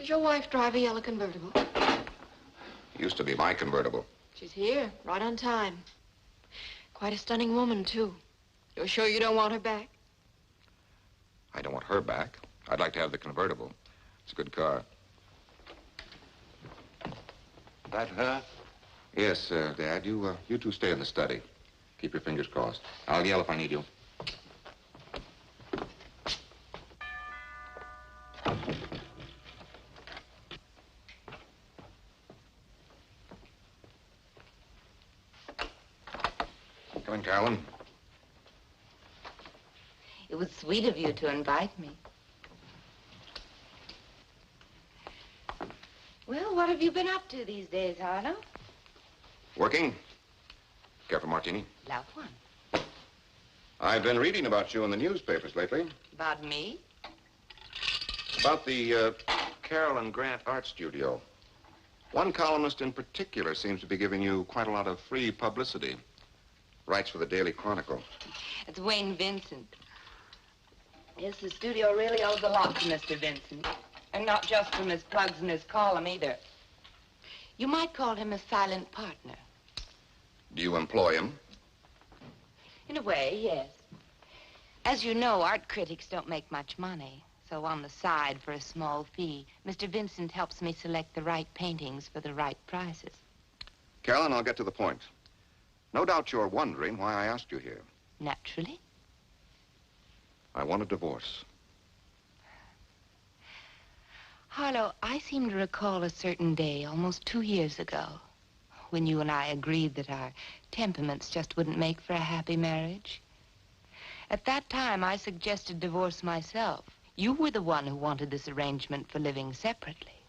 Does your wife drive a yellow convertible? Used to be my convertible. She's here, right on time. Quite a stunning woman, too. You're sure you don't want her back? I don't want her back. I'd like to have the convertible. It's a good car. That her? Yes, Dad. You two stay in the study. Keep your fingers crossed. I'll yell if I need you. Come in, Carolyn. It was sweet of you to invite me. Well, what have you been up to these days, Harlow? Working. Care for martini? Love one. I've been reading about you in the newspapers lately. About me? About the Carolyn Grant art studio. One columnist in particular seems to be giving you quite a lot of free publicity. Writes for the Daily Chronicle. It's Wayne Vincent. Yes, the studio really owes a lot to Mr. Vincent. And not just from his plugs and his column, either. You might call him a silent partner. Do you employ him? In a way, yes. As you know, art critics don't make much money. So on the side, for a small fee, Mr. Vincent helps me select the right paintings for the right prices. Carolyn, I'll get to the point. No doubt you're wondering why I asked you here. Naturally. I want a divorce. Harlow, I seem to recall a certain day, almost 2 years ago, when you and I agreed that our temperaments just wouldn't make for a happy marriage. At that time, I suggested divorce myself. You were the one who wanted this arrangement for living separately.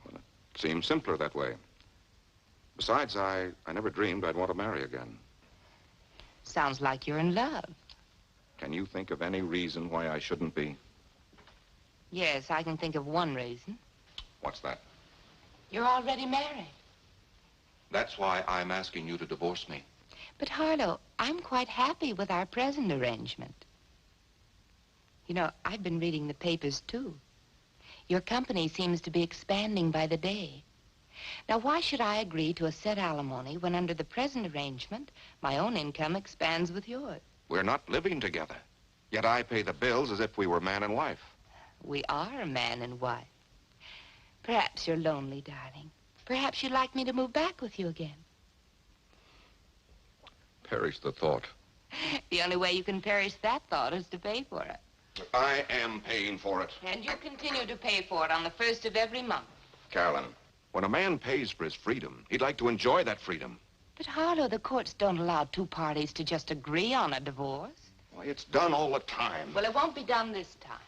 Well, it seems simpler that way. Besides, I never dreamed I'd want to marry again. Sounds like you're in love. Can you think of any reason why I shouldn't be? Yes, I can think of one reason. What's that? You're already married. That's why I'm asking you to divorce me. But Harlow, I'm quite happy with our present arrangement. You know, I've been reading the papers, too. Your company seems to be expanding by the day. Now, why should I agree to a set alimony when under the present arrangement, my own income expands with yours? We're not living together. Yet I pay the bills as if we were man and wife. We are a man and wife. Perhaps you're lonely, darling. Perhaps you'd like me to move back with you again. Perish the thought. The only way you can perish that thought is to pay for it. I am paying for it. And you'll continue to pay for it on the first of every month. Carolyn, when a man pays for his freedom, he'd like to enjoy that freedom. But Harlow, the courts don't allow two parties to just agree on a divorce. Why, it's done all the time. Well, it won't be done this time.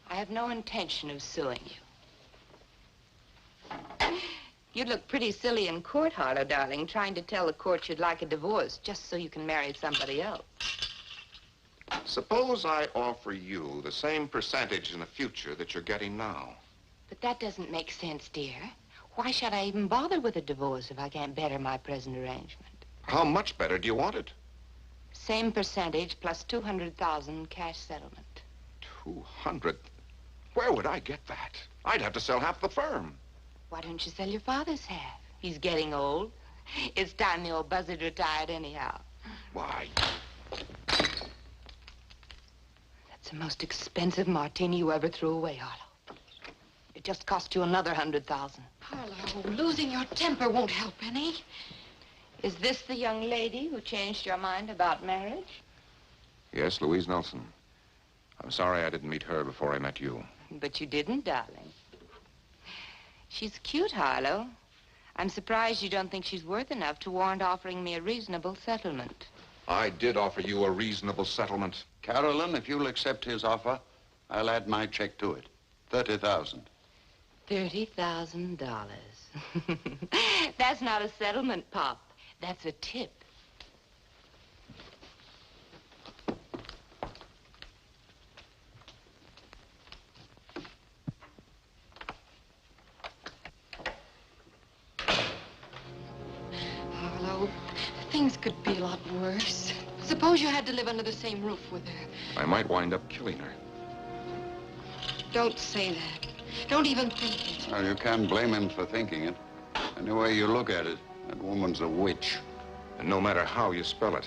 I have no intention of suing you. You'd look pretty silly in court, Harlow, darling, trying to tell the court you'd like a divorce just so you can marry somebody else. Suppose I offer you the same percentage in the future that you're getting now. But that doesn't make sense, dear. Why should I even bother with a divorce if I can't better my present arrangement? How much better do you want it? Same percentage plus $200,000 cash settlement. 200? Where would I get that? I'd have to sell half the firm. Why don't you sell your father's half? He's getting old. It's time the old buzzard retired anyhow. Why? That's the most expensive martini you ever threw away, Harlow. It just cost you another $100,000. Harlow, losing your temper won't help any. Is this the young lady who changed your mind about marriage? Yes, Louise Nelson. I'm sorry I didn't meet her before I met you. But you didn't, darling. She's cute, Harlow. I'm surprised you don't think she's worth enough to warrant offering me a reasonable settlement. I did offer you a reasonable settlement. Carolyn, if you'll accept his offer, I'll add my check to it. $30,000. $30,000. That's not a settlement, Pop. That's a tip. Harlow, things could be a lot worse. Suppose you had to live under the same roof with her. I might wind up killing her. Don't say that. Don't even think it. Well, you can't blame him for thinking it. Any way you look at it, that woman's a witch. And no matter how you spell it,